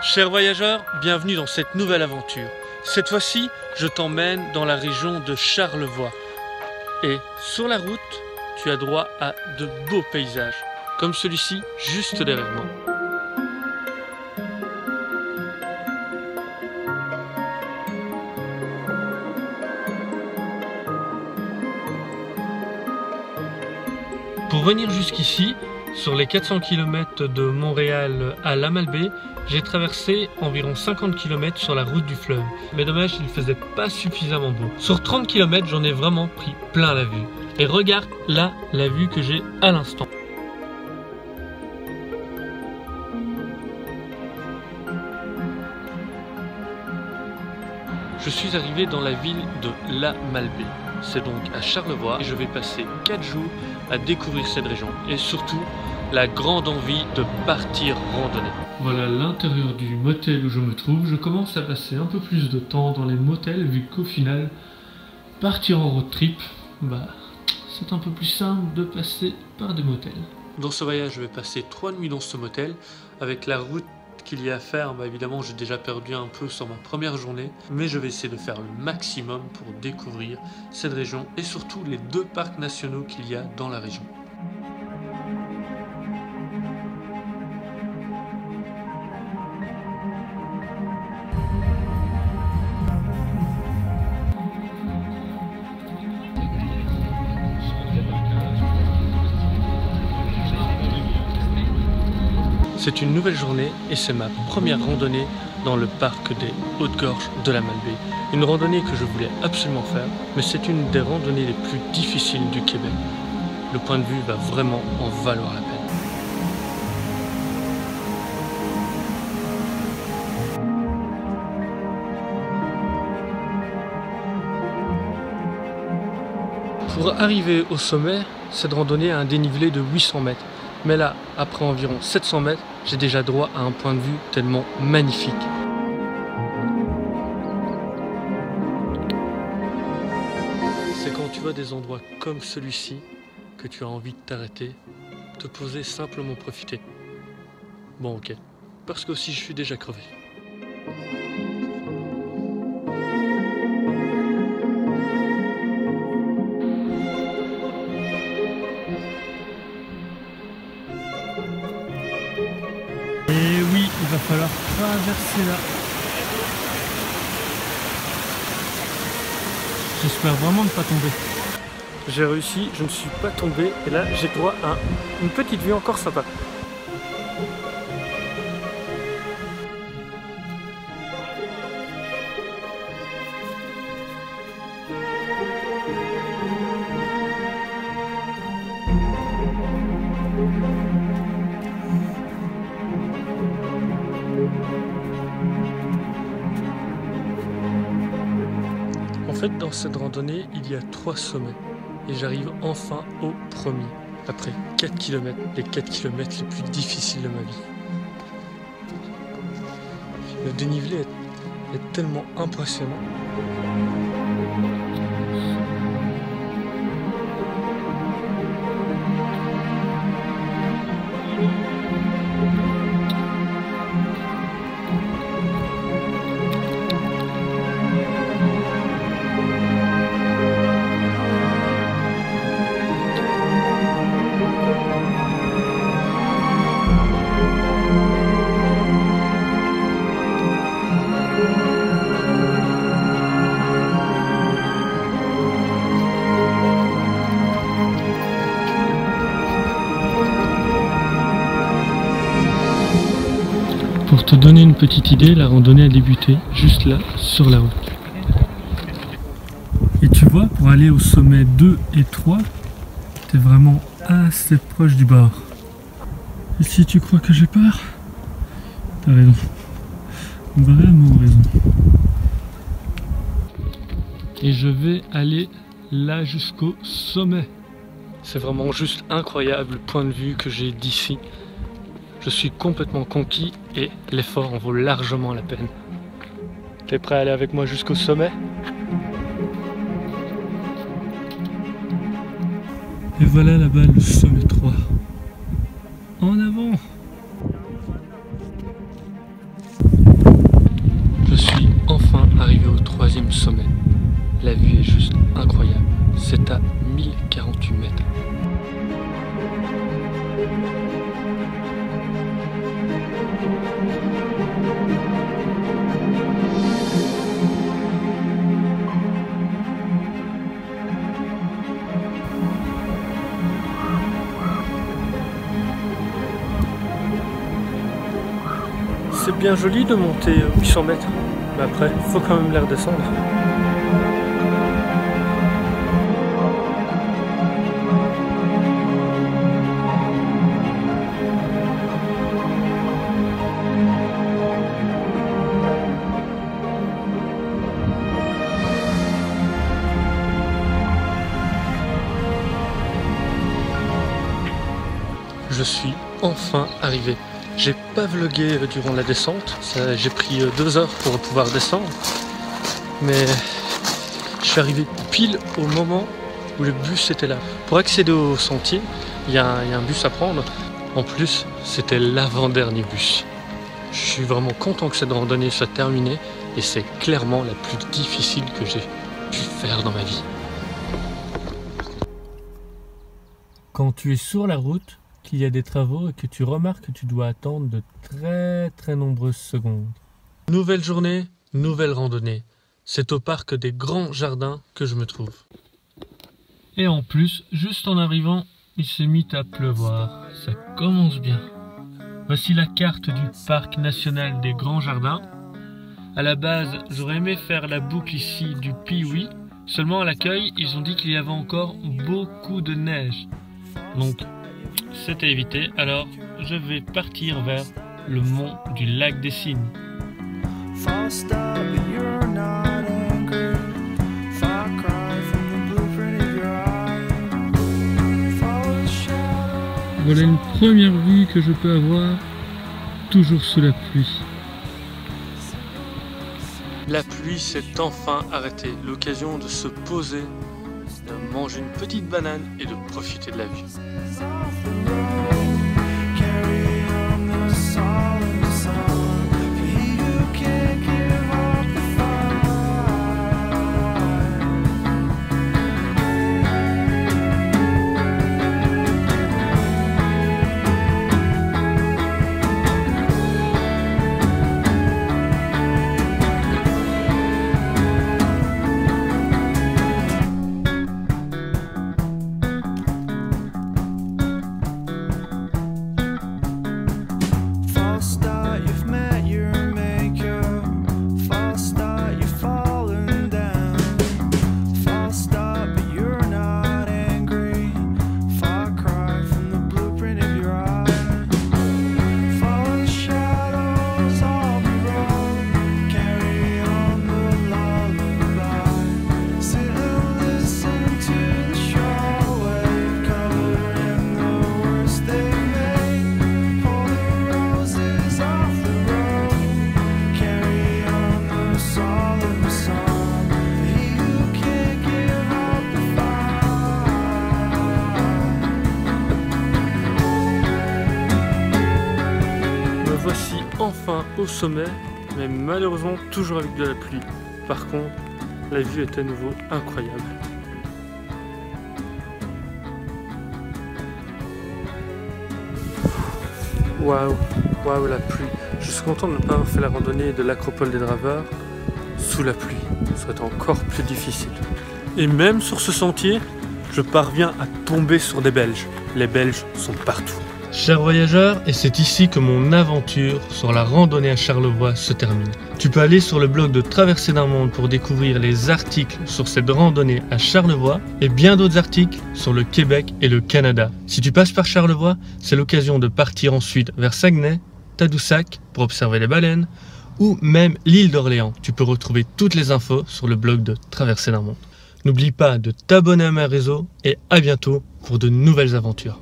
Chers voyageurs, bienvenue dans cette nouvelle aventure. Cette fois-ci, je t'emmène dans la région de Charlevoix. Et sur la route, tu as droit à de beaux paysages, comme celui-ci juste derrière moi. Pour venir jusqu'ici, sur les 400 km de Montréal à La Malbaie, j'ai traversé environ 50 km sur la route du fleuve. Mais dommage, il ne faisait pas suffisamment beau. Sur 30 km, j'en ai vraiment pris plein la vue. Et regarde là la vue que j'ai à l'instant. Je suis arrivé dans la ville de La Malbaie. C'est donc à Charlevoix et je vais passer 4 jours à découvrir cette région et surtout la grande envie de partir randonner. Voilà l'intérieur du motel où je me trouve. Je commence à passer un peu plus de temps dans les motels vu qu'au final, partir en road trip, c'est un peu plus simple de passer par des motels. Dans ce voyage, je vais passer 3 nuits dans ce motel avec la route qu'il y a à faire. Évidemment, j'ai déjà perdu un peu sur ma première journée, mais je vais essayer de faire le maximum pour découvrir cette région et surtout les 2 parcs nationaux qu'il y a dans la région. C'est une nouvelle journée et c'est ma première randonnée dans le parc des Hautes-Gorges de La Malbaie. Une randonnée que je voulais absolument faire, mais c'est une des randonnées les plus difficiles du Québec. Le point de vue va vraiment en valoir la peine. Pour arriver au sommet, cette randonnée a un dénivelé de 800 mètres. Mais là, après environ 700 mètres, j'ai déjà droit à un point de vue tellement magnifique. C'est quand tu vois des endroits comme celui-ci que tu as envie de t'arrêter, te poser, simplement profiter. Bon ok, parce que aussi je suis déjà crevé. Et oui, il va falloir traverser là. J'espère vraiment ne pas tomber. J'ai réussi, je ne suis pas tombé et là j'ai droit à une petite vue encore sympa. En fait, dans cette randonnée, il y a 3 sommets et j'arrive enfin au premier, après 4 km, les 4 km les plus difficiles de ma vie. Le dénivelé est tellement impressionnant. Pour te donner une petite idée, la randonnée a débuté juste là, sur la route. Et tu vois, pour aller au sommet 2 et 3, t'es vraiment assez proche du bord. Et si tu crois que j'ai peur, t'as raison. Vraiment raison. Et je vais aller là jusqu'au sommet. C'est vraiment juste incroyable le point de vue que j'ai d'ici. Je suis complètement conquis et l'effort en vaut largement la peine. T'es prêt à aller avec moi jusqu'au sommet? Et voilà là-bas le sommet 3. En avant! C'est bien joli de monter 800 mètres, mais après, il faut quand même les redescendre. Je suis enfin arrivé. J'ai pas vlogué durant la descente, j'ai pris 2 heures pour pouvoir descendre, mais je suis arrivé pile au moment où le bus était là. Pour accéder au sentier, il y a un bus à prendre. En plus, c'était l'avant-dernier bus. Je suis vraiment content que cette randonnée soit terminée et c'est clairement la plus difficile que j'ai pu faire dans ma vie. Quand tu es sur la route, qu'il y a des travaux et que tu remarques que tu dois attendre de très nombreuses secondes. Nouvelle journée, nouvelle randonnée. C'est au parc des Grands Jardins que je me trouve. Et en plus, juste en arrivant, il s'est mis à pleuvoir. Ça commence bien. Voici la carte du parc national des Grands Jardins. À la base, j'aurais aimé faire la boucle ici du Pee-Wee. Seulement à l'accueil, ils ont dit qu'il y avait encore beaucoup de neige. Donc, c'était évité, alors je vais partir vers le mont du lac des Cygnes. Voilà une première vue que je peux avoir, toujours sous la pluie. La pluie s'est enfin arrêtée, l'occasion de se poser, de manger une petite banane et de profiter de la vue. Voici enfin au sommet, mais malheureusement toujours avec de la pluie. Par contre, la vue est à nouveau incroyable. Waouh, waouh la pluie. Je suis content de ne pas avoir fait la randonnée de l'acropole des Draveurs sous la pluie. Ça serait encore plus difficile. Et même sur ce sentier, je parviens à tomber sur des Belges. Les Belges sont partout. Chers voyageurs, et c'est ici que mon aventure sur la randonnée à Charlevoix se termine. Tu peux aller sur le blog de Traversée d'un monde pour découvrir les articles sur cette randonnée à Charlevoix et bien d'autres articles sur le Québec et le Canada. Si tu passes par Charlevoix, c'est l'occasion de partir ensuite vers Saguenay, Tadoussac pour observer les baleines ou même l'île d'Orléans. Tu peux retrouver toutes les infos sur le blog de Traversée d'un monde. N'oublie pas de t'abonner à mes réseaux et à bientôt pour de nouvelles aventures.